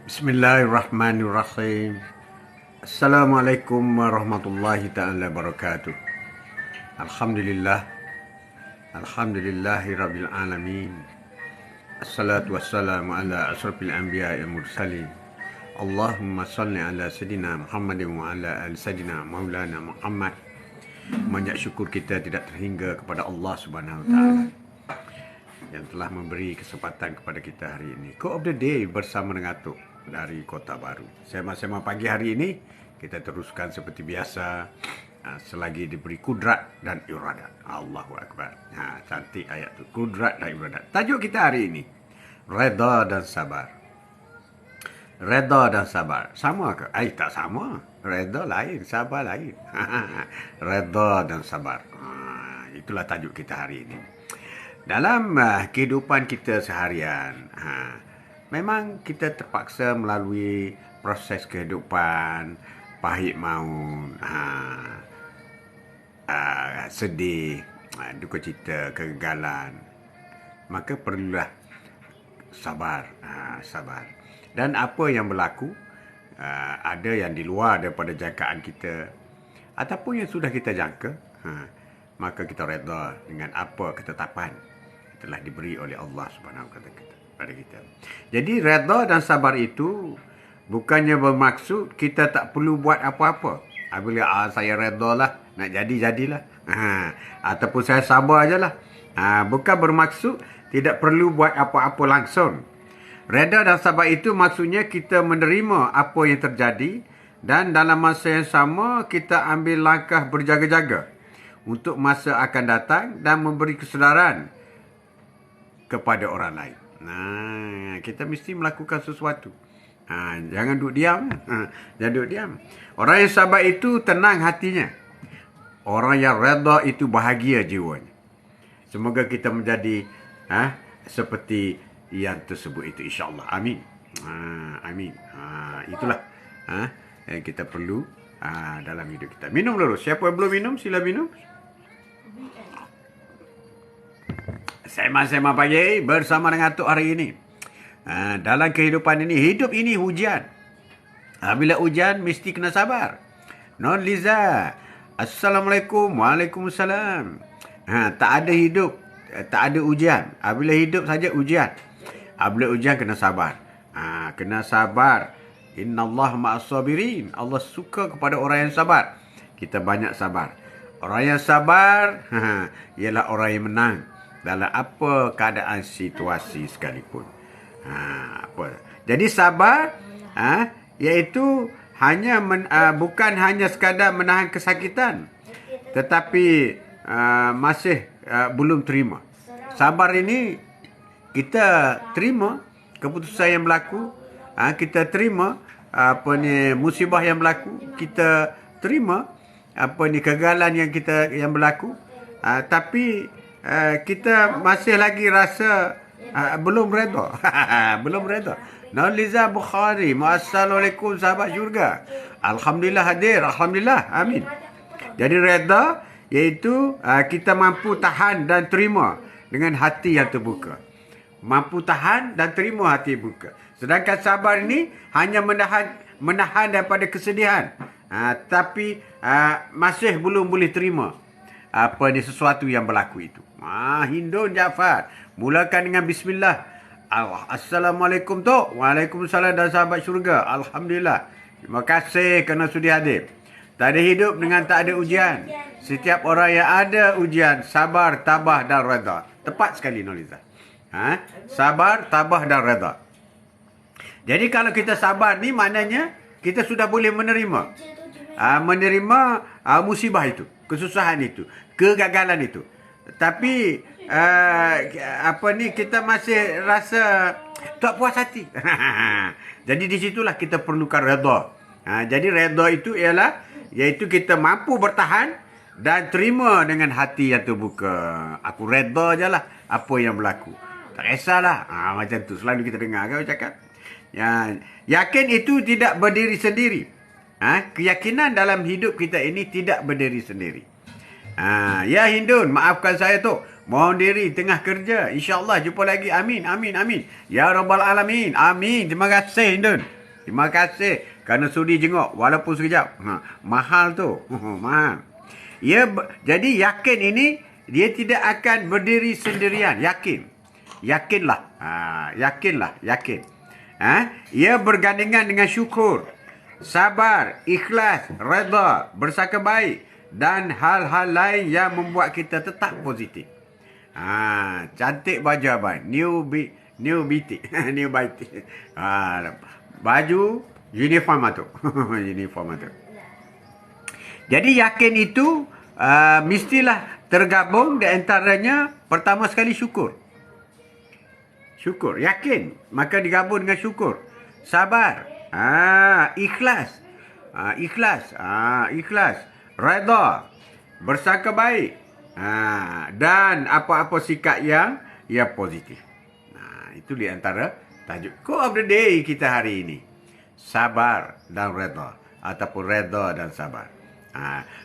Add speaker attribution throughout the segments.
Speaker 1: Bismillahirrahmanirrahim. Assalamualaikum warahmatullahi ta'ala wabarakatuh. Alhamdulillah. Alhamdulillahi rabbil alamin. Assalatu wassalamu ala asrafil anbiya'i wal mursalin. Allahumma salli ala Sayyidina Muhammadin wa ala ali Sayyidina Maulana Muhammad. Banyak syukur kita tidak terhingga kepada Allah Subhanahu wa taala yang telah memberi kesempatan kepada kita hari ini. Quote of the day bersama dengan Atuk dari Kota Baru. Sema-sema pagi hari ini kita teruskan seperti biasa selagi diberi kudrat dan iradat. Allahu Akbar. Cantik ayat tu, kudrat dan iradat. Tajuk kita hari ini, reda dan sabar. Reda dan sabar sama ke? Tak sama. Reda lain, sabar lain. Reda dan sabar. Itulah tajuk kita hari ini. Dalam kehidupan kita seharian, memang kita terpaksa melalui proses kehidupan, pahit maut, sedih, duka cita, kegagalan. Maka perlulah sabar, sabar. Dan apa yang berlaku, ada yang di luar daripada jangkaan kita, ataupun yang sudah kita jangka, maka kita reda dengan apa ketetapan telah diberi oleh Allah Subhanahu wa taala kepada kita. Jadi reda dan sabar itu bukannya bermaksud kita tak perlu buat apa-apa. Apabila saya reda lah, nak jadilah. Ataupun saya sabar ajalah. Bukan bermaksud tidak perlu buat apa-apa langsung. Reda dan sabar itu maksudnya kita menerima apa yang terjadi dan dalam masa yang sama kita ambil langkah berjaga-jaga untuk masa akan datang dan memberi kesedaran kepada orang lain. Kita mesti melakukan sesuatu. Jangan duduk diam. Jangan duduk diam. Orang yang sabar itu tenang hatinya. Orang yang reda itu bahagia jiwanya. Semoga kita menjadi seperti yang tersebut itu, insya-Allah. Amin. Amin. Itulah yang kita perlu dalam hidup kita. Minum dulu. Siapa yang belum minum, sila minum. Sema-sema pagi bersama dengan Atuk hari ini. Dalam kehidupan ini, hidup ini hujan. Bila hujan, mesti kena sabar. Non Liza. Assalamualaikum. Waalaikumsalam. Tak ada hidup, tak ada ujian. Bila hidup saja ujian. Bila ujian kena sabar. Kena sabar. Innallaha ma'as sabirin. Allah suka kepada orang yang sabar. Kita banyak sabar. Orang yang sabar ialah orang yang menang dalam apa keadaan situasi sekalipun. Jadi sabar iaitu hanya bukan hanya sekadar menahan kesakitan, tetapi masih belum terima. Sabar ini kita terima keputusan yang berlaku, kita terima musibah yang berlaku, kita terima kegagalan yang berlaku, tapi kita masih lagi rasa belum reda. Belum reda. Liza Bukhari, Assalamualaikum sahabat syurga. Alhamdulillah hadir. Alhamdulillah. Amin. Jadi reda iaitu kita mampu tahan dan terima dengan hati yang terbuka. Mampu tahan dan terima hati terbuka. Sedangkan sabar ini hanya menahan daripada kesedihan. Tapi masih belum boleh terima sesuatu yang berlaku itu. Hindun Jaafar, mulakan dengan bismillah. Assalamualaikum Tok. Waalaikumsalam dan sahabat syurga. Alhamdulillah. Terima kasih kerana sudi hadir. Tak ada hidup dengan tak ada ujian. Setiap orang yang ada ujian, sabar, tabah dan reda. Tepat sekali Noliza. Sabar, tabah dan reda. Jadi kalau kita sabar ni maknanya kita sudah boleh menerima musibah itu, kesusahan itu, kegagalan itu. Tapi kita masih rasa tak puas hati. Jadi di situlah kita perlukan reda. Jadi reda itu iaitu kita mampu bertahan dan terima dengan hati yang terbuka. Aku reda je lah apa yang berlaku. Tak kisahlah. Macam tu selalu kita dengar kan cakap. Yakin itu tidak berdiri sendiri. Keyakinan dalam hidup kita ini tidak berdiri sendiri. Ya Hindun, maafkan saya tu. Mohon diri tengah kerja. InsyaAllah jumpa lagi. Amin, amin, amin. Ya Rabbal Alamin. Amin. Terima kasih Hindun. Terima kasih kerana sudi jenguk walaupun sekejap. Mahal tu. Mahal. Jadi yakin ini dia tidak akan berdiri sendirian. Yakin. Yakinlah. Yakinlah. Yakin. Ia bergandengan dengan syukur, sabar, ikhlas, redha, bersangka baik dan hal-hal lain yang membuat kita tetap positif. Cantik baju abang. New BT. New BT. Baju uniform tu. Uniform tu. Jadi yakin itu mestilah tergabung di antaranya pertama sekali syukur. Syukur, yakin, maka digabung dengan syukur. Sabar, ikhlas. Ikhlas. Redha, bersangka baik. Dan apa-apa sikap yang positif. Itu di antara tajuk Quote of the Day kita hari ini. Sabar dan redha. Ataupun redha dan sabar.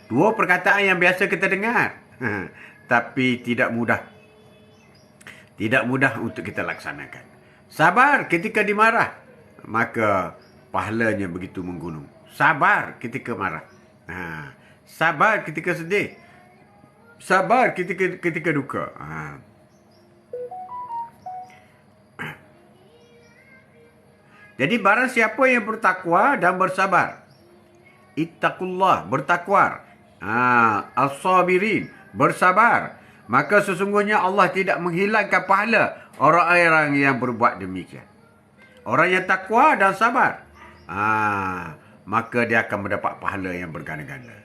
Speaker 1: Dua perkataan yang biasa kita dengar. Tapi tidak mudah. Tidak mudah untuk kita laksanakan. Sabar ketika dimarah. Maka pahalanya begitu menggunung. Sabar ketika marah. Sabar ketika sedih. Sabar ketika duka. Jadi barang siapa yang bertakwa dan bersabar. Ittaqullah, bertakwa. As-sabirin, bersabar. Maka sesungguhnya Allah tidak menghilangkan pahala orang-orang yang berbuat demikian. Orang yang takwa dan sabar. Maka dia akan mendapat pahala yang berganda-ganda.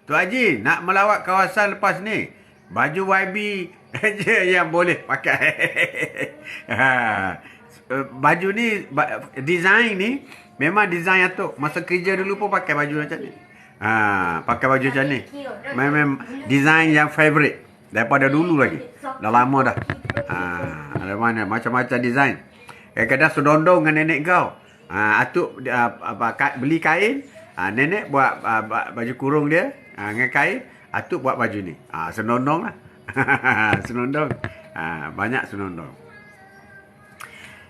Speaker 1: Tok Haji, nak melawat kawasan lepas ni, baju YB je yang boleh pakai. Baju ni, design ni, memang design Atuk. Masa kerja dulu pun pakai baju macam ni. Pakai baju macam ni. Memang design yang favourite. Daripada dulu lagi. Dah lama dah. Ada mana macam-macam design. Kadang sedondong dengan nenek kau. Atuk beli kain. Nenek buat baju kurung dia. Dengan kain. Atuk buat baju ni. Senondong lah. Senondong. Banyak senondong.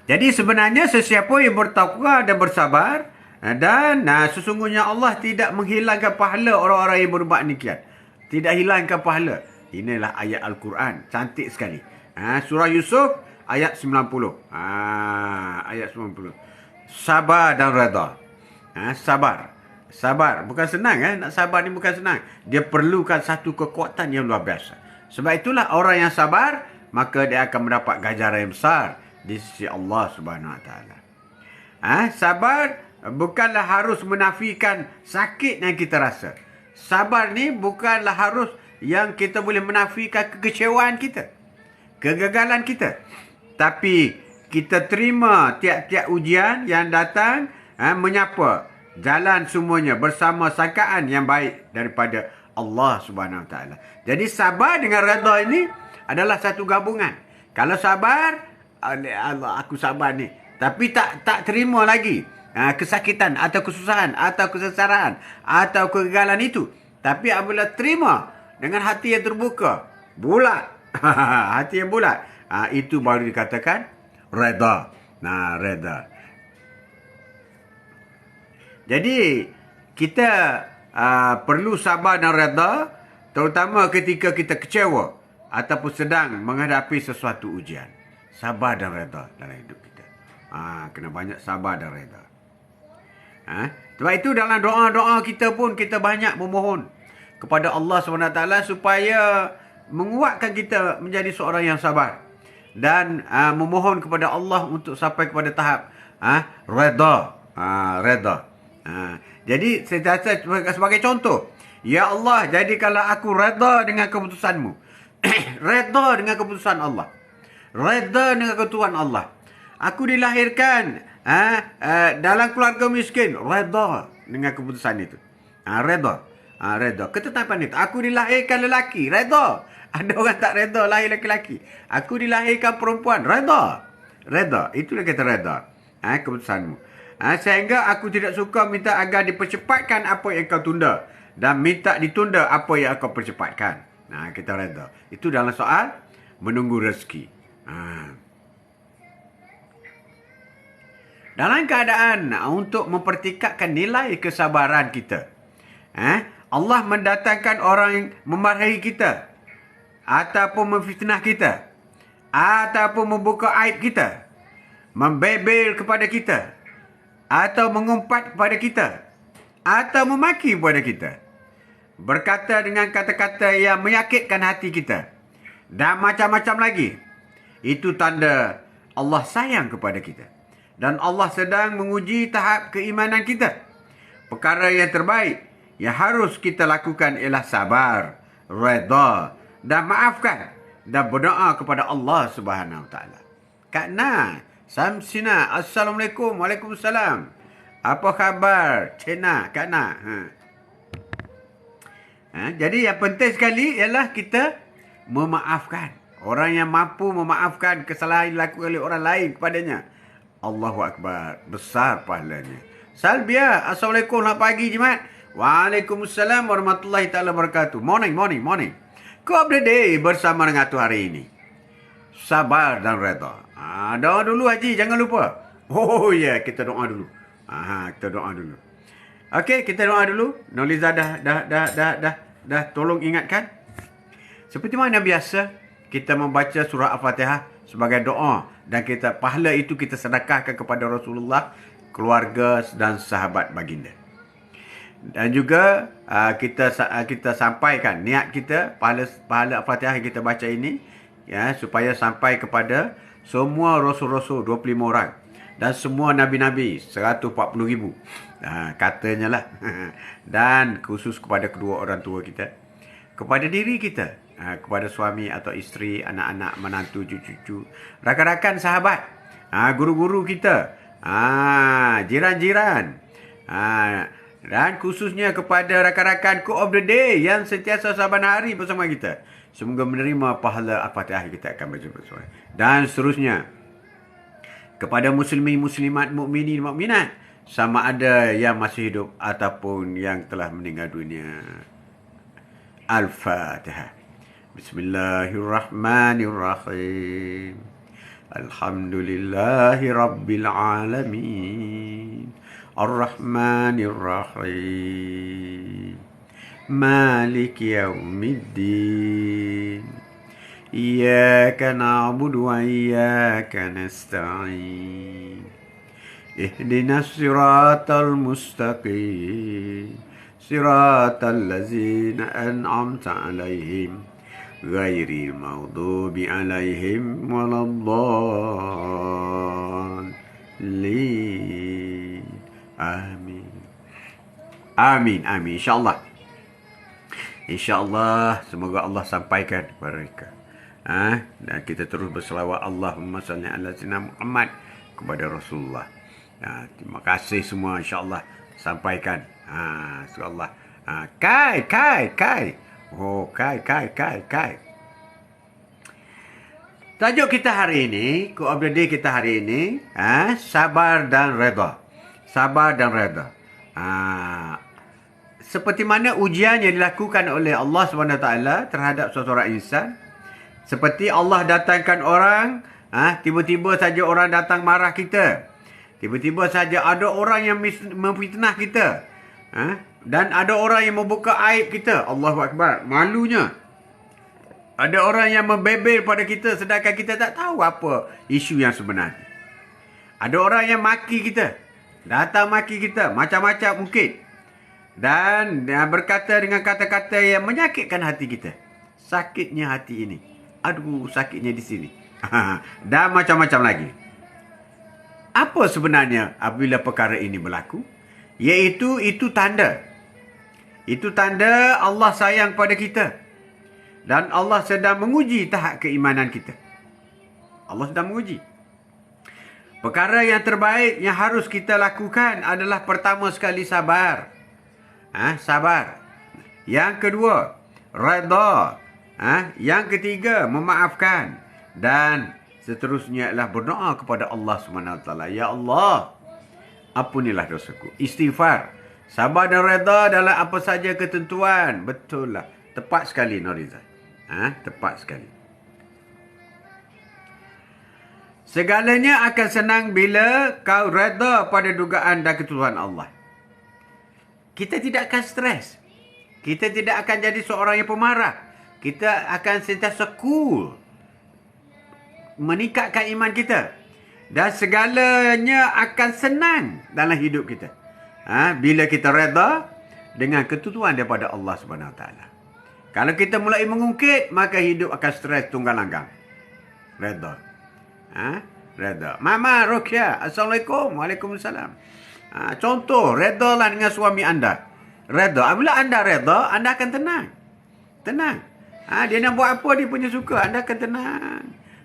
Speaker 1: Jadi sebenarnya sesiapa yang bertakwa dan bersabar. Dan sesungguhnya Allah tidak menghilangkan pahala orang-orang yang berbuat demikian. Tidak hilangkan pahala. Inilah ayat Al-Quran. Cantik sekali. Surah Yusuf ayat 90. Ayat 90. Sabar dan redha. Sabar. Sabar. Bukan senang. Nak sabar ni bukan senang. Dia perlukan satu kekuatan yang luar biasa. Sebab itulah orang yang sabar, maka dia akan mendapat ganjaran yang besar di sisi Allah Subhanahu Wa Taala. Sabar bukanlah harus menafikan sakit yang kita rasa. Sabar ni bukanlah harus yang kita boleh menafikan kekecewaan kita, kegagalan kita. Tapi kita terima tiap-tiap ujian yang datang, menyapa jalan semuanya bersama sangkaan yang baik daripada Allah Subhanahu Wa Taala. Jadi sabar dengan redha ini adalah satu gabungan. Kalau sabar, Allah aku sabar ni, tapi tak terima lagi kesakitan atau kesusahan atau kesengsaraan atau kegagalan itu. Tapi apabila terima dengan hati yang terbuka, bulat, hati yang bulat, itu baru dikatakan redha. Redha. Jadi kita perlu sabar dan redha, terutama ketika kita kecewa ataupun sedang menghadapi sesuatu ujian. Sabar dan redha dalam hidup kita. Kena banyak sabar dan redha. Sebab itu dalam doa-doa kita pun kita banyak memohon kepada Allah SWT supaya menguatkan kita menjadi seorang yang sabar. Dan memohon kepada Allah untuk sampai kepada tahap redha. Redha. Jadi saya rasa sebagai contoh, ya Allah, jadikanlah aku redha dengan keputusan-Mu. Redha dengan keputusan Allah. Redha dengan keputusan Allah. Aku dilahirkan dalam keluarga miskin. Redha dengan keputusan itu. Redha. Redha. Ketetapan itu. Aku dilahirkan lelaki. Redha. Ada orang tak redha lahir lelaki. Aku dilahirkan perempuan. Redha. Redha. Itulah kata redha. Keputusanmu. Sehingga aku tidak suka minta agar dipercepatkan apa yang kau tunda. Dan minta ditunda apa yang kau percepatkan. Kita redha. Itu dalam soal menunggu rezeki. Dalam keadaan untuk mempertikatkan nilai kesabaran kita. Allah mendatangkan orang yang memarahi kita. Ataupun memfitnah kita. Ataupun membuka aib kita. Membebel kepada kita. Atau mengumpat kepada kita. Atau memaki kepada kita. Berkata dengan kata-kata yang menyakitkan hati kita. Dan macam-macam lagi. Itu tanda Allah sayang kepada kita. Dan Allah sedang menguji tahap keimanan kita. Perkara yang terbaik yang harus kita lakukan ialah sabar, redha dan maafkan. Dan berdoa kepada Allah Subhanahu Wa Taala. Kak Na, Samsina, Assalamualaikum, Waalaikumsalam. Apa khabar? Cina, Kak Na. Jadi yang penting sekali ialah kita memaafkan. Orang yang mampu memaafkan kesalahan yang dilakukan oleh orang lain kepadanya. Allahu Akbar. Besar pahalanya. Salbia. Assalamualaikum. Selamat pagi, Jimat. Waalaikumsalam warahmatullahi ta'ala wabarakatuh. Morning. Quote of the day bersama dengan tu hari ini. Sabar dan redha. Doa dulu, Haji. Jangan lupa. Oh ya, yeah. Kita doa dulu. Kita doa dulu. Okey, kita doa dulu. Noliza dah tolong ingatkan. Seperti mana biasa, kita membaca surah Al-Fatihah sebagai doa. Dan kita pahala itu kita sedekahkan kepada Rasulullah, keluarga dan sahabat baginda. Dan juga kita sampaikan niat kita, pahala Al-Fatihah yang kita baca ini, ya, supaya sampai kepada semua Rasul-Rasul 25 orang. Dan semua Nabi-Nabi 140,000. Katanya lah. Dan khusus kepada kedua orang tua kita. Kepada diri kita. Kepada suami atau isteri, anak-anak, menantu, cucu-cucu, rakan-rakan, sahabat, guru-guru kita, jiran-jiran, dan khususnya kepada rakan-rakan Quote of the Day yang sentiasa saban hari bersama kita. Semoga menerima pahala Al-Fatihah kita akan baca bersama. Dan seterusnya kepada muslimin, muslimat, mukminin, mukminat, sama ada yang masih hidup ataupun yang telah meninggal dunia. Al-Fatihah. Bismillahirrahmanirrahim. Alhamdulillahi Rabbil Alamin. Ar-Rahmanirrahim. Malik Yawmiddin. Iyaka na'budu wa iyaka nasta'in. Ihdinas siratal mustaqim. Siratal ladzina an'amta 'alaihim. Ghairil maghdubi 'alaihim waladdallin. Amin. InsyaAllah. Semoga Allah sampaikan kepada mereka. Dan kita terus berselawat Allahumma salli ala sayyidina Muhammad kepada Rasulullah. Terima kasih semua, insyaAllah sampaikan. InsyaAllah. Kai. Oh, Kai. Tajuk kita hari ini, Quote of the Day kita hari ini, sabar dan redha. Seperti mana ujian yang dilakukan oleh Allah SWT terhadap seseorang insan. Seperti Allah datangkan orang, tiba-tiba saja orang datang marah kita. Tiba-tiba saja ada orang yang memfitnah kita. Dan ada orang yang membuka aib kita. Allahu Akbar. Malunya. Ada orang yang membebel pada kita sedangkan kita tak tahu apa isu yang sebenarnya. Ada orang yang maki kita. Datang maki kita. Macam-macam mungkin. Dan berkata dengan kata-kata yang menyakitkan hati kita. Sakitnya hati ini. Aduh, sakitnya di sini. Dan macam-macam lagi. Apa sebenarnya apabila perkara ini berlaku? Iaitu itu tanda. Itu tanda Allah sayang pada kita. Dan Allah sedang menguji tahap keimanan kita. Allah sedang menguji. Perkara yang terbaik yang harus kita lakukan adalah pertama sekali sabar. Sabar. Yang kedua, redha. Yang ketiga, memaafkan. Dan seterusnya adalah berdoa kepada Allah SWT. Ya Allah, ampunilah dosaku. Istighfar. Sabar dan redha dalam apa saja ketentuan. Betul lah. Tepat sekali, Noriza. Tepat sekali. Segalanya akan senang bila kau reda pada dugaan dan ketentuan Allah. Kita tidak akan stres. Kita tidak akan jadi seorang yang pemarah. Kita akan sentiasa cool. Meningkatkan iman kita. Dan segalanya akan senang dalam hidup kita. Bila kita reda dengan ketentuan daripada Allah SWT. Kalau kita mulai mengungkit, maka hidup akan stres tunggang langgang. Reda. Reda. Mama Rokia, Assalamualaikum. Waalaikumsalam. Contoh, redalah dengan suami anda. Reda. Apabila anda reda, anda akan tenang. Tenang. Dia nak buat apa dia punya suka, anda akan tenang.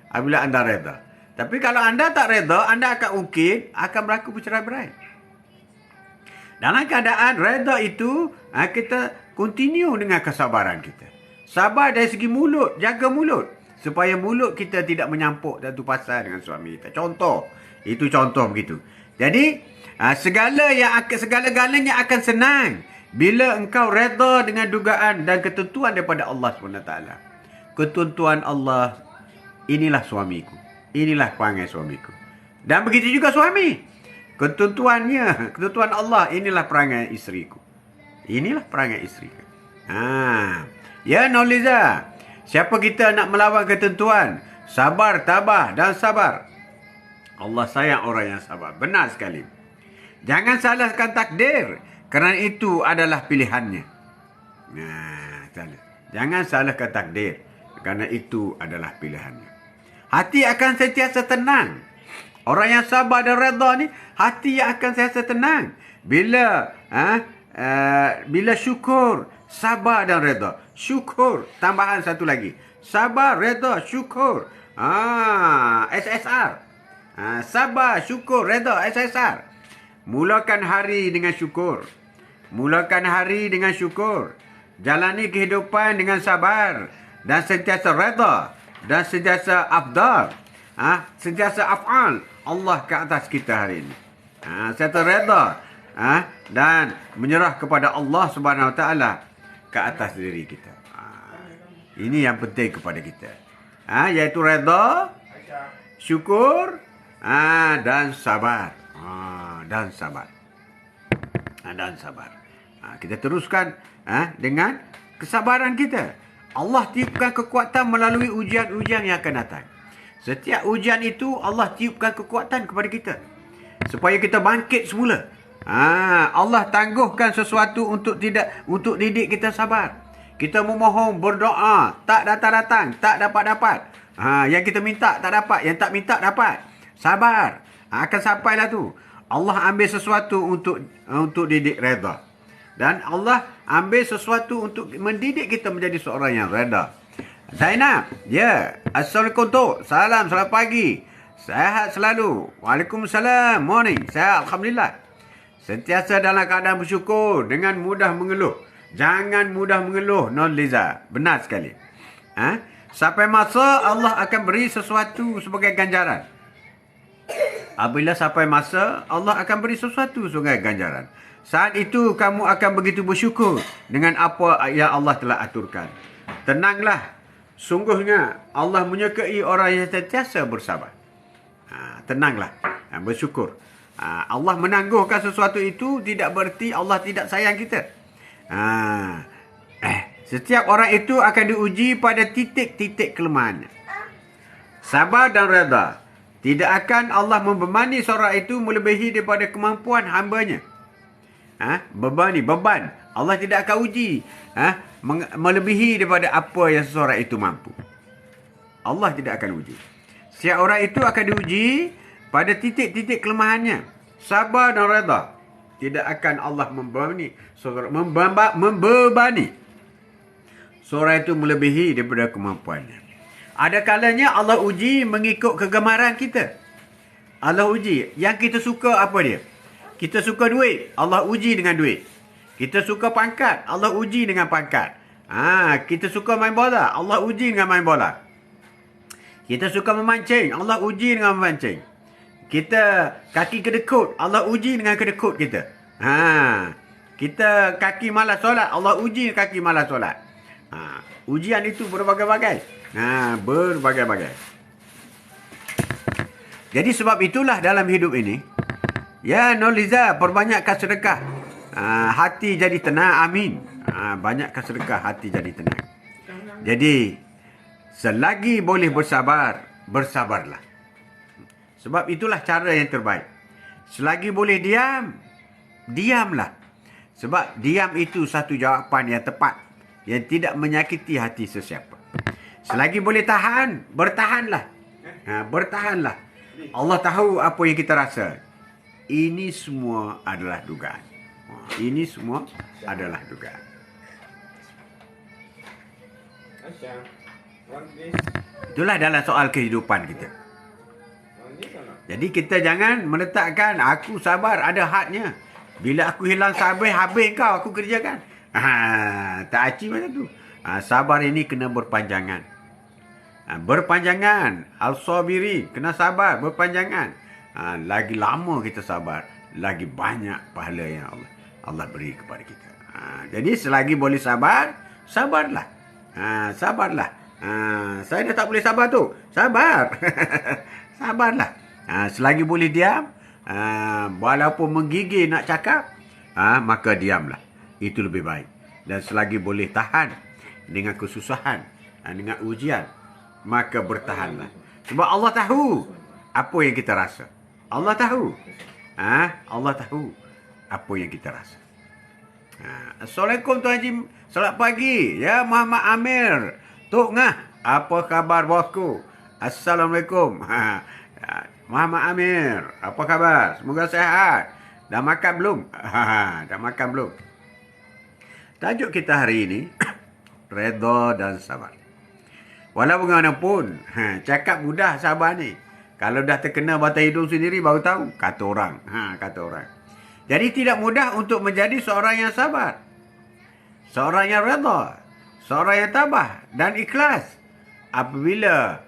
Speaker 1: Apabila anda reda. Tapi kalau anda tak reda, anda akan ungkit, akan berlaku bercerai-berai. Dalam keadaan reda itu, kita continue dengan kesabaran kita. Sabar dari segi mulut, jaga mulut. Supaya mulut kita tidak menyampuk satu pasal dengan suami kita. Contoh. Itu contoh begitu. Jadi, segala-galanya akan senang bila engkau reda dengan dugaan dan ketentuan daripada Allah SWT. Ketentuan Allah, inilah suamiku. Inilah perangai suamiku. Dan begitu juga suami. Ketentuan Allah, inilah perangai isteriku. Inilah perangai isteriku. Ya Noliza, siapa kita nak melawan ketentuan? Sabar, tabah dan sabar. Allah sayang orang yang sabar. Benar sekali. Jangan salahkan takdir, kerana itu adalah pilihannya. Jangan salahkan takdir, kerana itu adalah pilihannya. Hati akan sentiasa tenang. Orang yang sabar dan reda ni, hati yang akan sentiasa tenang. Bila syukur, sabar dan reda. Syukur, tambahan satu lagi. Sabar, reda, syukur. SSR. Sabar, syukur, reda, SSR. Mulakan hari dengan syukur. Mulakan hari dengan syukur. Jalani kehidupan dengan sabar. Dan sentiasa reda. Dan sentiasa afdal. Sentiasa af'al Allah ke atas kita hari ini. Sentiasa reda. Dan menyerah kepada Allah Subhanahu Wa Taala ke atas diri kita. Ini yang penting kepada kita. Iaitu reda, syukur, dan sabar. Dan sabar. Dan sabar. Kita teruskan dengan kesabaran kita. Allah tiupkan kekuatan melalui ujian-ujian yang akan datang. Setiap ujian itu Allah tiupkan kekuatan kepada kita. Supaya kita bangkit semula. Allah tangguhkan sesuatu untuk didik kita sabar. Kita memohon, berdoa, tak datang-datang, tak dapat-dapat. Yang kita minta tak dapat, yang tak minta dapat. Sabar. Akan sampailah tu. Allah ambil sesuatu untuk didik reda. Dan Allah ambil sesuatu untuk mendidik kita menjadi seorang yang reda. Zainab, Assalamualaikum Tok. Salam, selamat pagi. Sehat selalu. Waalaikumsalam. Morning. Sehat, Alhamdulillah. Sentiasa dalam keadaan bersyukur. Dengan mudah mengeluh. Jangan mudah mengeluh, Non Liza. Benar sekali. Sampai masa Allah akan beri sesuatu sebagai ganjaran. Apabila sampai masa, Allah akan beri sesuatu sebagai ganjaran. Saat itu kamu akan begitu bersyukur dengan apa yang Allah telah aturkan. Tenanglah. Sungguhnya Allah menyukai orang yang sentiasa bersabar. Tenanglah. Bersyukur. Allah menangguhkan sesuatu itu tidak berarti Allah tidak sayang kita. Setiap orang itu akan diuji pada titik-titik kelemahannya. Sabar dan reda. Tidak akan Allah membebani seorang itu melebihi daripada kemampuan hambanya. Beban. Allah tidak akan uji melebihi daripada apa yang seseorang itu mampu. Allah tidak akan uji. Setiap orang itu akan diuji pada titik-titik kelemahannya. Sabar dan reda. Tidak akan Allah membebani seorang itu melebihi daripada kemampuannya. Ada kalanya Allah uji mengikut kegemaran kita. Allah uji. Yang kita suka apa dia? Kita suka duit. Allah uji dengan duit. Kita suka pangkat. Allah uji dengan pangkat. Kita suka main bola. Allah uji dengan main bola. Kita suka memancing. Allah uji dengan memancing. Kita kaki kedekut. Allah uji dengan kedekut kita. Kita kaki malas solat. Allah uji kaki malas solat. Ujian itu berbagai-bagai. Berbagai-bagai. Jadi sebab itulah dalam hidup ini, ya Noliza, perbanyakkan sedekah. Hati jadi tenang, amin. Banyakkan sedekah, hati jadi tenang. Jadi, selagi boleh bersabar, bersabarlah. Sebab itulah cara yang terbaik. Selagi boleh diam, diamlah. Sebab diam itu satu jawapan yang tepat, yang tidak menyakiti hati sesiapa. Selagi boleh tahan, bertahanlah. Bertahanlah. Allah tahu apa yang kita rasa. Ini semua adalah dugaan. Ini semua adalah dugaan. Itulah dalam soal kehidupan kita. Jadi kita jangan meletakkan aku sabar ada hadnya. Bila aku hilang sabar, habis kau aku kerjakan. Tak aci macam tu. Sabar ini kena berpanjangan. Berpanjangan. Al-sabiri, kena sabar, berpanjangan. Lagi lama kita sabar, lagi banyak pahala yang Allah beri kepada kita. Jadi selagi boleh sabar, sabarlah. Sabarlah. Saya dah tak boleh sabar tu. Sabar. Sabarlah. Selagi boleh diam, walaupun menggigil nak cakap, maka diamlah. Itu lebih baik. Dan selagi boleh tahan dengan kesusahan, dengan ujian, maka bertahanlah. Sebab Allah tahu apa yang kita rasa. Allah tahu. Allah tahu apa yang kita rasa. Assalamualaikum Tuan Haji. Selamat pagi. Ya Muhammad Amir. Tok Ngah. Apa khabar bosku? Assalamualaikum. Muhammad Amir. Apa khabar? Semoga sihat. Dah makan belum? Dah makan belum? Tajuk kita hari ini, redha dan sabar. Walau bagaimanapun, cakap mudah sabar ni. Kalau dah terkena batang hidung sendiri baru tahu. Kata orang. Kata orang. Jadi tidak mudah untuk menjadi seorang yang sabar. Seorang yang redha. Seorang yang tabah dan ikhlas. Apabila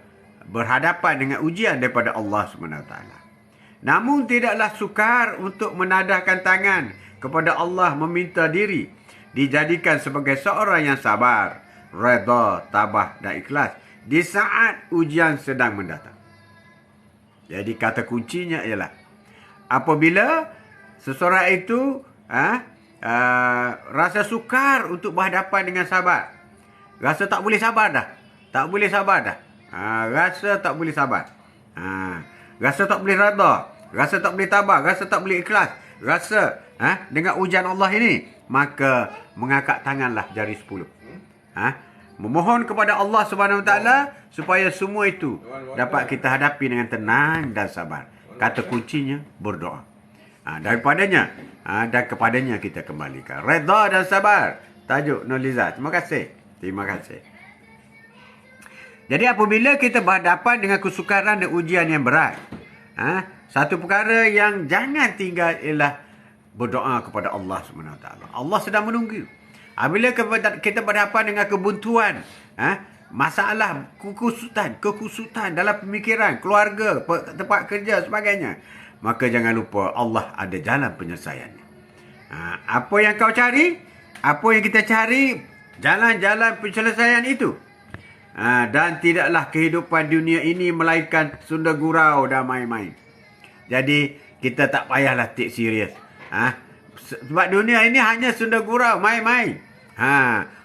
Speaker 1: berhadapan dengan ujian daripada Allah SWT. Namun tidaklah sukar untuk menadahkan tangan kepada Allah meminta diri dijadikan sebagai seorang yang sabar, redha, tabah dan ikhlas di saat ujian sedang mendatang. Jadi kata kuncinya ialah apabila seseorang itu rasa sukar untuk berhadapan dengan sabar, rasa tak boleh sabar dah, tak boleh sabar dah, rasa tak boleh sabar, rasa tak boleh redha, rasa tak boleh tabah, rasa tak boleh ikhlas, rasa dengan ujian Allah ini, maka mengangkat tanganlah jari 10. Memohon kepada Allah Subhanahu Wa Taala supaya semua itu dapat kita hadapi dengan tenang dan sabar. Kata kuncinya berdoa. Daripadanya dan kepadanya kita kembalikan. Redha dan sabar. Tajuk Noliza. Terima kasih. Terima kasih. Jadi apabila kita berhadapan dengan kesukaran dan ujian yang berat, satu perkara yang jangan tinggal ialah berdoa kepada Allah SWT. Allah sedang menunggu. Apabila kita berhadapan dengan kebuntuan, masalah, kekusutan dalam pemikiran, keluarga, tempat kerja, sebagainya, maka jangan lupa Allah ada jalan penyelesaiannya. Apa yang kau cari, apa yang kita cari, jalan-jalan penyelesaian itu. Dan tidaklah kehidupan dunia ini melainkan sunda gurau dan main-main. Jadi kita tak payahlah take serius. Sebab dunia ini hanya sunda gurau, main-main.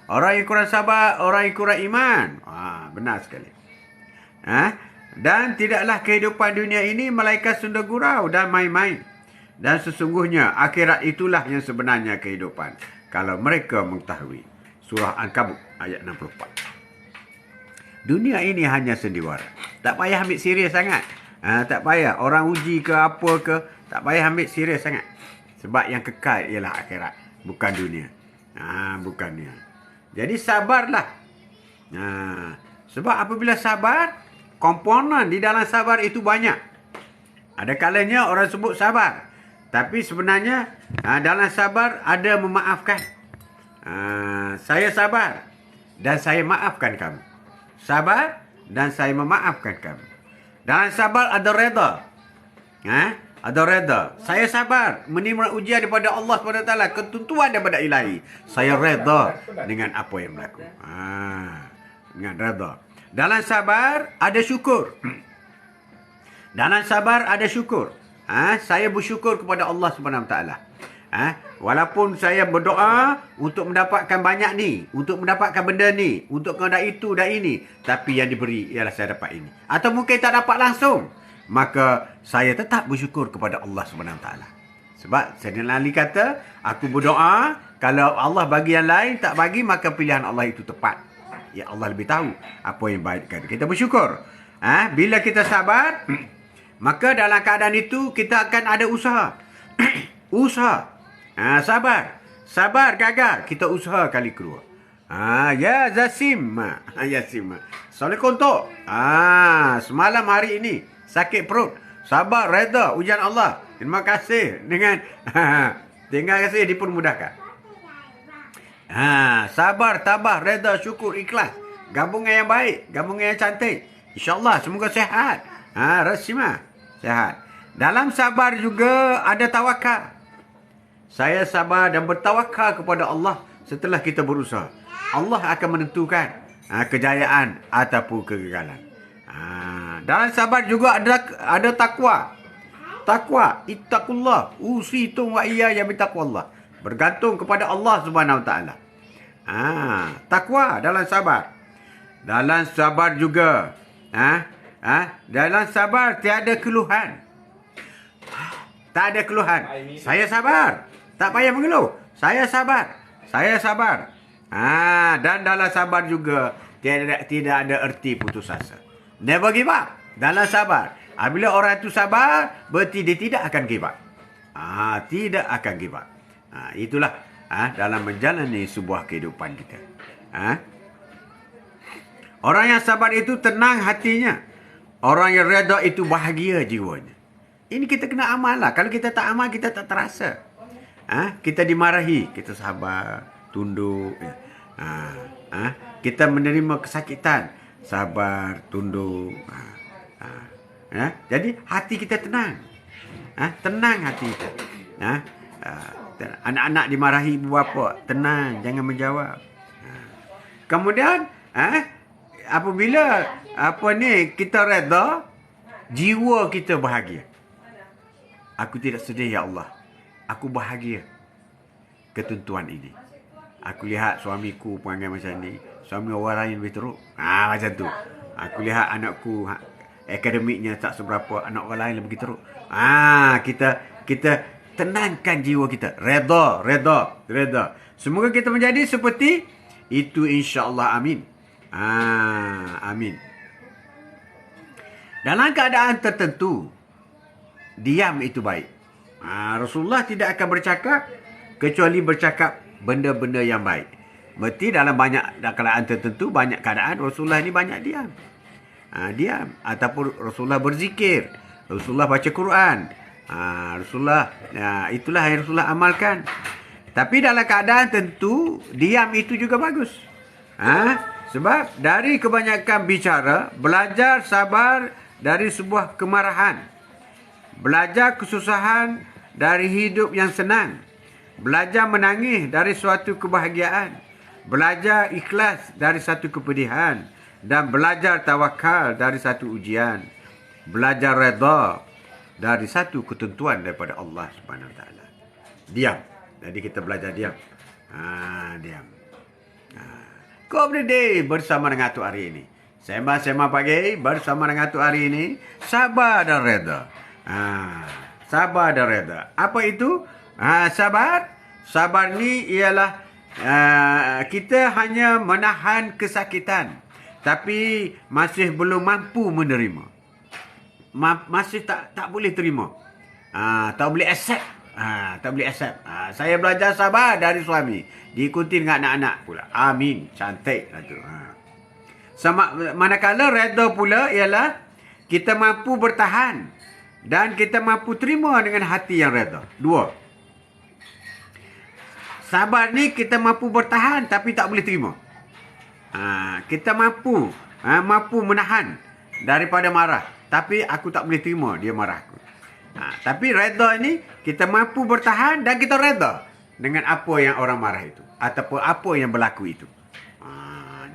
Speaker 1: Orang yang kurang sabar, orang yang kurang iman. Benar sekali. Dan tidaklah kehidupan dunia ini melainkan sunda gurau dan main-main. Dan sesungguhnya akhirat itulah yang sebenarnya kehidupan. Kalau mereka mengetahui. Surah Ankabut ayat 64. Dunia ini hanya sendiwara. Tak payah ambil serius sangat. Tak payah. Orang uji ke apa ke. Tak payah ambil serius sangat. Sebab yang kekal ialah akhirat. Bukan dunia. Bukan dunia. Jadi sabarlah. Sebab apabila sabar, komponen di dalam sabar itu banyak. Ada kalanya orang sebut sabar. Tapi sebenarnya dalam sabar ada memaafkan. Saya sabar dan saya maafkan kamu. Sabar dan saya memaafkan kamu. Dalam sabar ada redha. Ada redha. Saya sabar menerima ujian daripada Allah SWT, ketentuan daripada ilahi. Saya redha dengan apa yang berlaku. Dengan redha. Dalam sabar ada syukur. Dalam sabar ada syukur. Saya bersyukur kepada Allah Subhanahu Wa Taala. Walaupun saya berdoa untuk mendapatkan banyak ni, untuk mendapatkan benda ni, untuk kena itu dan ini, tapi yang diberi ialah saya dapat ini. Atau mungkin tak dapat langsung, maka saya tetap bersyukur kepada Allah Subhanahu Wa Taala. Sebab Sayyidina Ali kata, aku berdoa, kalau Allah bagi yang lain, tak bagi, maka pilihan Allah itu tepat. Ya, Allah lebih tahu apa yang baik. Kita bersyukur. Bila kita sabar, maka dalam keadaan itu, kita akan ada usaha. Usaha. Sabar. Sabar gagal, kita usaha kali keluar. Ya Zasim. Yasim. Assalamualaikum Tok. Semalam hari ini, sakit perut. Sabar, reda, ujian Allah. Terima kasih dengan terima kasih dipermudahkan. Sabar, tabah, reda, syukur, ikhlas. Gabungan yang baik, gabungan yang cantik. InsyaAllah semoga sihat. Rasimah, sihat. Dalam sabar juga ada tawakal. Saya sabar dan bertawakal kepada Allah setelah kita berusaha. Allah akan menentukan kejayaan ataupun kegagalan. Dalam sabar juga ada takwa. Takwa, ittaqullah, usitum wa iyaya bitaqwallah. Bergantung kepada Allah Subhanahu Wa Taala. Takwa dalam sabar. Dalam sabar juga, dalam sabar tiada keluhan. Tak ada keluhan. Saya sabar. Tak payah mengeluh. Saya sabar. Saya sabar. Dan dalam sabar juga tidak ada erti putus asa. Never give up. Dalam sabar. Bila orang itu sabar, berarti dia tidak akan give up. Tidak akan give up. Itulah dalam menjalani sebuah kehidupan kita. Orang yang sabar itu tenang hatinya. Orang yang reda itu bahagia jiwanya. Ini kita kena amal lah. Kalau kita tak amal, kita tak terasa. Kita dimarahi, kita sabar, tunduk. Kita menerima kesakitan, sabar, tunduk. Jadi hati kita tenang. Tenang hati kita. Anak-anak dimarahi ibu bapa, tenang, jangan menjawab. Kemudian apabila kita reda, jiwa kita bahagia. Aku tidak sedih ya Allah. Aku bahagia ketentuan ini. Aku lihat suamiku perangai macam ni, suami orang lain lebih teruk. Macam tu. Aku lihat anakku akademiknya tak seberapa, anak orang lain lebih teruk. Kita tenangkan jiwa kita. Reda. Semoga kita menjadi seperti itu, insya-Allah. Amin. Amin. Dalam keadaan tertentu, diam itu baik. Rasulullah tidak akan bercakap kecuali bercakap benda-benda yang baik. Berarti dalam keadaan tertentu, banyak keadaan Rasulullah ni banyak diam. Diam. Ataupun Rasulullah berzikir, Rasulullah baca Quran, Rasulullah, itulah yang Rasulullah amalkan. Tapi dalam keadaan tentu, diam itu juga bagus. Sebab dari kebanyakan bicara, belajar sabar dari sebuah kemarahan, belajar kesusahan dari hidup yang senang, belajar menangis dari suatu kebahagiaan, belajar ikhlas dari satu kepedihan, dan belajar tawakal dari satu ujian, belajar redha dari satu ketentuan daripada Allah Subhanahu Wa Taala. Diam. Jadi kita belajar diam. Diam. Kau berdiri bersama dengan Tok hari ini. Sembang-sembang pagi bersama dengan Tok hari ini. Sabar dan redha. Sabar dan redha. Apa itu? Sabar. Sabar ni ialah kita hanya menahan kesakitan, tapi masih belum mampu menerima. Masih tak boleh terima. Tak boleh accept. Tak boleh accept. Saya belajar sabar dari suami, diikuti dengan anak-anak pula. Amin. Cantik lah tu. Manakala redha pula ialah kita mampu bertahan dan kita mampu terima dengan hati yang redha. Dua. Sabar ni kita mampu bertahan tapi tak boleh terima. Kita mampu menahan daripada marah, tapi aku tak boleh terima dia marah aku. Tapi redha ni kita mampu bertahan dan kita redha dengan apa yang orang marah itu ataupun apa yang berlaku itu.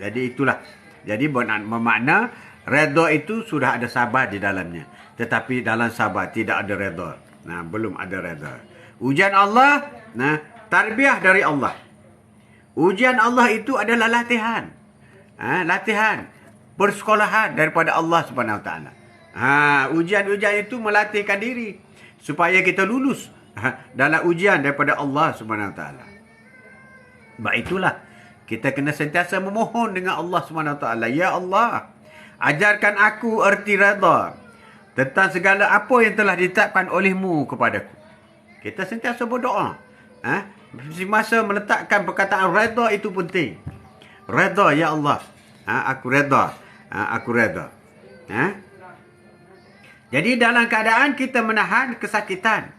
Speaker 1: Jadi itulah. Jadi bermakna redha itu sudah ada sabar di dalamnya. Tetapi dalam sabar tidak ada redha. Nah, belum ada redha. Ujian Allah, tarbiyah dari Allah. Ujian Allah itu adalah latihan. Latihan persekolahan daripada Allah Subhanahu Wa Taala. Ujian-ujian itu melatihkan diri supaya kita lulus dalam ujian daripada Allah Subhanahu Wa Taala. Sebab itulah kita kena sentiasa memohon dengan Allah Subhanahu Wa Taala. Ya Allah, ajarkan aku erti redha tentang segala apa yang telah ditetapkan olehmu kepadaku. Kita sentiasa berdoa. Masa meletakkan perkataan redha itu penting. Redha, ya Allah. Aku redha. Aku redha. Jadi dalam keadaan kita menahan kesakitan,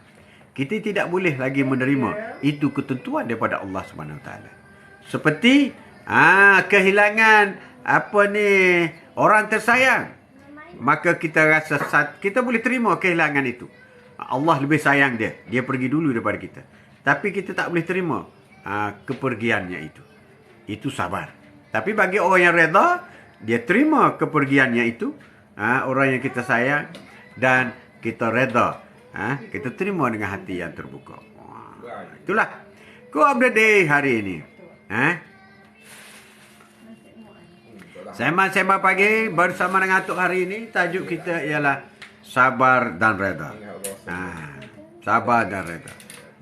Speaker 1: kita tidak boleh lagi menerima. Itu ketentuan daripada Allah Subhanahu Wa Taala. Seperti kehilangan orang tersayang. Maka kita rasa kita boleh terima kehilangan itu. Allah lebih sayang dia. Dia pergi dulu daripada kita. Tapi kita tak boleh terima kepergiannya itu. Itu sabar. Tapi bagi orang yang redha, dia terima kepergiannya itu. Orang yang kita sayang. Dan kita redha. Kita terima dengan hati yang terbuka. Itulah Quote of the Day hari ini. Sembang-sembang pagi bersama dengan Atuk hari ini. Tajuk kita ialah sabar dan redha. Sabar dan redha.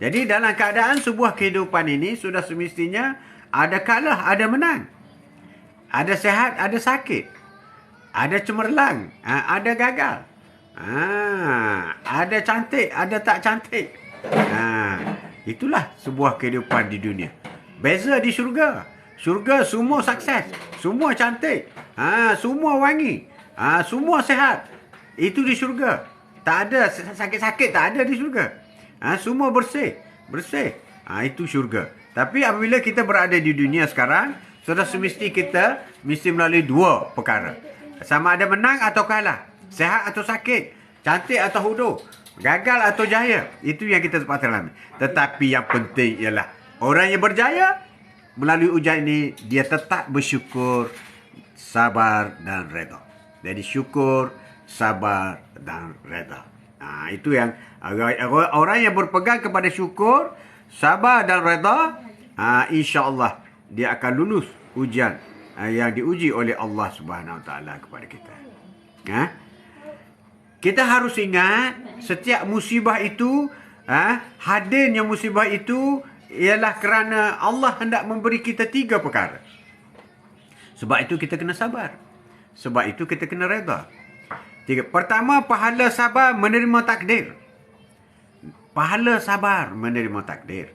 Speaker 1: Jadi dalam keadaan sebuah kehidupan ini sudah semestinya ada kalah, ada menang. Ada sehat, ada sakit. Ada cemerlang, ada gagal. Ada cantik, ada tak cantik. Itulah sebuah kehidupan di dunia. Beza di syurga. Syurga semua sukses, semua cantik, semua wangi, semua sehat. Itu di syurga. Tak ada sakit-sakit, tak ada di syurga. Semua bersih. Itu syurga. Tapi apabila kita berada di dunia sekarang, sudah semesti kita mesti melalui dua perkara. Sama ada menang atau kalah, sehat atau sakit, cantik atau hodoh, gagal atau jaya. Itu yang kita terpaksa alami. Tetapi yang penting ialah orang yang berjaya melalui ujian ini, dia tetap bersyukur, sabar dan redha. Jadi syukur, sabar dan redha. Itu yang orang yang berpegang kepada syukur, sabar dan redha, insya-Allah dia akan lulus ujian yang diuji oleh Allah Subhanahu Wa Taala kepada kita. Kita harus ingat setiap musibah itu, hadirnya musibah itu ialah kerana Allah hendak memberi kita 3 perkara. Sebab itu kita kena sabar. Sebab itu kita kena redha. Pertama, pahala sabar menerima takdir. Pahala sabar menerima takdir.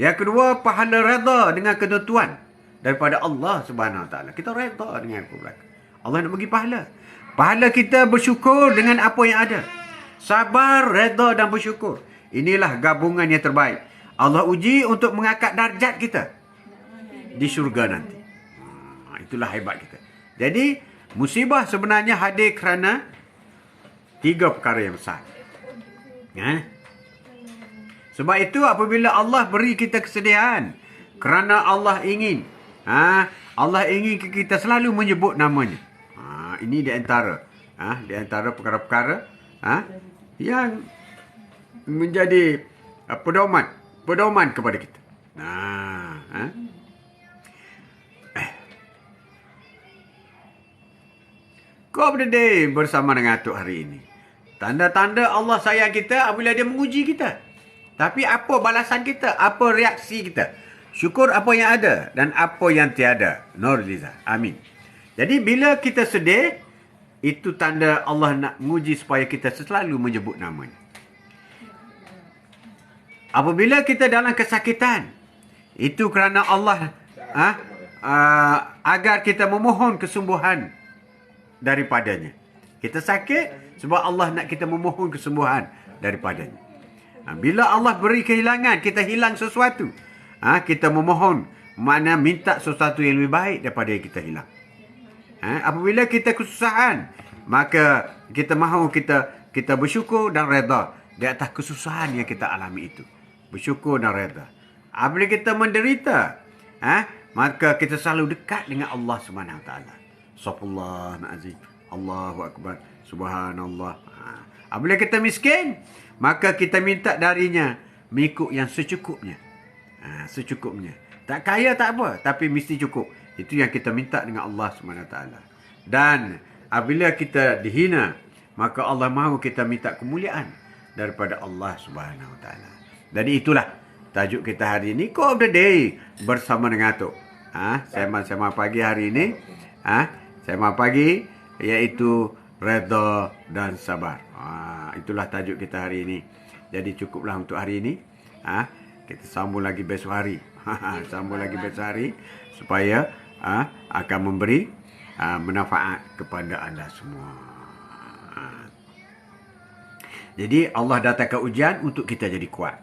Speaker 1: Yang kedua, pahala redha dengan ketentuan daripada Allah Subhanahu Wa Taala. Kita redha dengan apa berlaku. Allah nak bagi pahala. Pahala kita bersyukur dengan apa yang ada. Sabar, redha dan bersyukur. Inilah gabungan yang terbaik. Allah uji untuk mengangkat darjat kita di syurga nanti. Itulah hebat kita. Jadi, musibah sebenarnya hadir kerana 3 perkara yang besar. Sebab itu apabila Allah beri kita kesedihan, kerana Allah ingin, Allah ingin kita selalu menyebut namanya. Ini di antara perkara-perkara yang menjadi pedoman kepada kita. Quote of the Day bersama dengan Atuk hari ini. Tanda-tanda Allah sayang kita apabila dia menguji kita. Tapi apa balasan kita? Apa reaksi kita? Syukur apa yang ada dan apa yang tiada. Nur Liza. Amin. Jadi bila kita sedih, itu tanda Allah nak menguji supaya kita selalu menyebut namanya. Apabila kita dalam kesakitan, itu kerana Allah agar kita memohon kesembuhan daripadanya. Kita sakit sebab Allah nak kita memohon kesembuhan daripadanya. Bila Allah beri kehilangan, kita hilang sesuatu, kita memohon, mana minta sesuatu yang lebih baik daripada yang kita hilang. Apabila kita kesusahan, maka kita mahu kita bersyukur dan redha di atas kesusahan yang kita alami itu. Bersyukur dan redha. Apabila kita menderita, maka kita selalu dekat dengan Allah Subhanahu Wa Taala. Subhanallah azim. Allahu akbar. Subhanallah. Apabila kita miskin, maka kita minta darinya mengikut yang secukupnya. Secukupnya. Tak kaya tak apa, tapi mesti cukup. Itu yang kita minta dengan Allah SWT. Dan apabila kita dihina, maka Allah mahu kita minta kemuliaan daripada Allah SWT. Jadi itulah tajuk kita hari ini, Quote of the Day, bersama dengan Atuk. Sema pagi hari ini. Sema pagi, iaitu redha dan sabar. Itulah tajuk kita hari ini. Jadi cukuplah untuk hari ini. Kita sambung lagi besok hari. Sambung lagi besok hari. Supaya akan memberi manfaat kepada anda semua. Jadi Allah datangkan ujian untuk kita jadi kuat.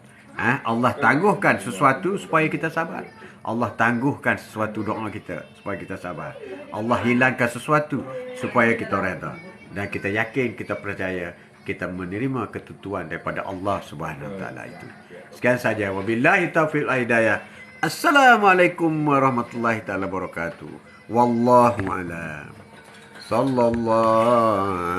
Speaker 1: Allah tangguhkan sesuatu supaya kita sabar. Allah tangguhkan sesuatu doa kita supaya kita sabar. Allah hilangkan sesuatu supaya kita redha. Dan kita yakin, kita percaya, kita menerima ketentuan daripada Allah Subhanahu Wa Taala itu. Sekian saja. Wabillahi taufiq wal hidayah. Assalamualaikum warahmatullahi taala wabarakatuh. Wallahu a'lam. Sallallahu